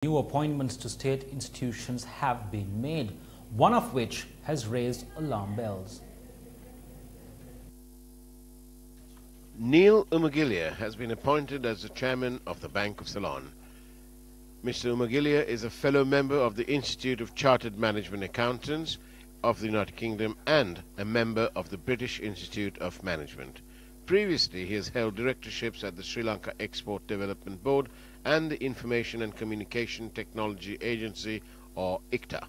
New appointments to state institutions have been made, one of which has raised alarm bells. Neil Umagilia has been appointed as the chairman of the Bank of Ceylon. Mr. Umagilia is a fellow member of the Institute of Chartered Management Accountants of the United Kingdom and a member of the British Institute of Management. Previously, he has held directorships at the Sri Lanka Export Development Board and the Information and Communication Technology Agency, or ICTA.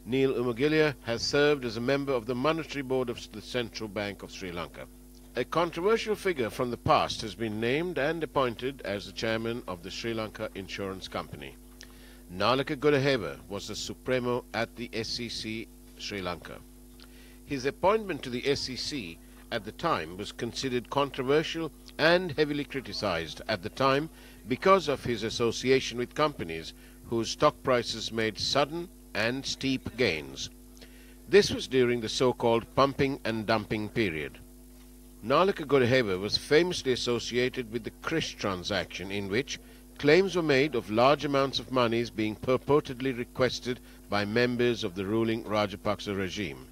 Neil Umagilia has served as a member of the Monetary Board of the Central Bank of Sri Lanka. A controversial figure from the past has been named and appointed as the chairman of the Sri Lanka Insurance Company. Nalaka Godahewa was the Supremo at the SEC Sri Lanka. His appointment to the SEC at the time was considered controversial and heavily criticized at the time because of his association with companies whose stock prices made sudden and steep gains. This was during the so-called pumping and dumping period. Nalaka Godahewa was famously associated with the Krish transaction, in which claims were made of large amounts of monies being purportedly requested by members of the ruling Rajapaksa regime.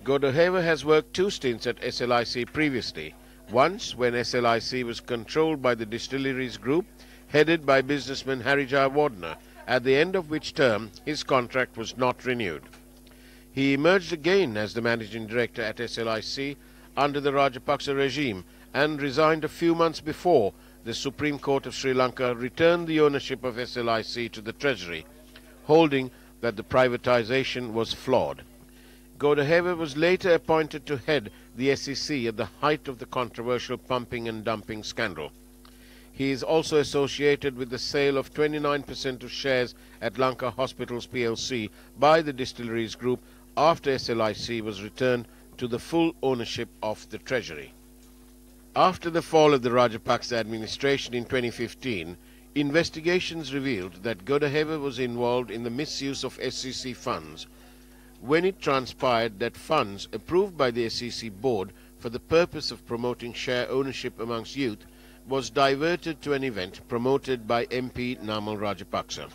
Godahewa has worked 2 stints at SLIC previously, once when SLIC was controlled by the Distilleries Group, headed by businessman Harijah Wardner, at the end of which term his contract was not renewed. He emerged again as the managing director at SLIC under the Rajapaksa regime and resigned a few months before the Supreme Court of Sri Lanka returned the ownership of SLIC to the Treasury, holding that the privatization was flawed. Godahewa was later appointed to head the SEC at the height of the controversial pumping and dumping scandal. He is also associated with the sale of 29% of shares at Lanka Hospitals plc by the Distilleries Group after SLIC was returned to the full ownership of the Treasury. After the fall of the Rajapaksa administration in 2015, investigations revealed that Godahewa was involved in the misuse of SEC funds when it transpired that funds approved by the SEC board for the purpose of promoting share ownership amongst youth was diverted to an event promoted by MP Namal Rajapaksa.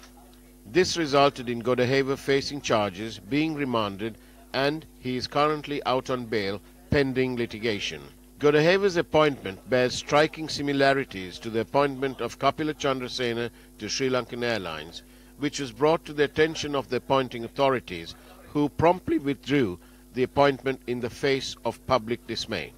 This resulted in Godahewa facing charges, being remanded, and he is currently out on bail pending litigation. Godahewa's appointment bears striking similarities to the appointment of Kapila Chandrasena to Sri Lankan Airlines, which was brought to the attention of the appointing authorities, who promptly withdrew the appointment in the face of public dismay.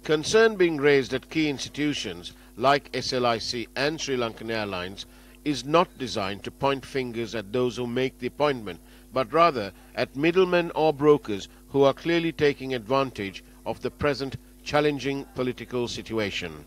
Concern being raised at key institutions like SLIC and Sri Lankan Airlines is not designed to point fingers at those who make the appointment, but rather at middlemen or brokers who are clearly taking advantage of the present challenging political situation.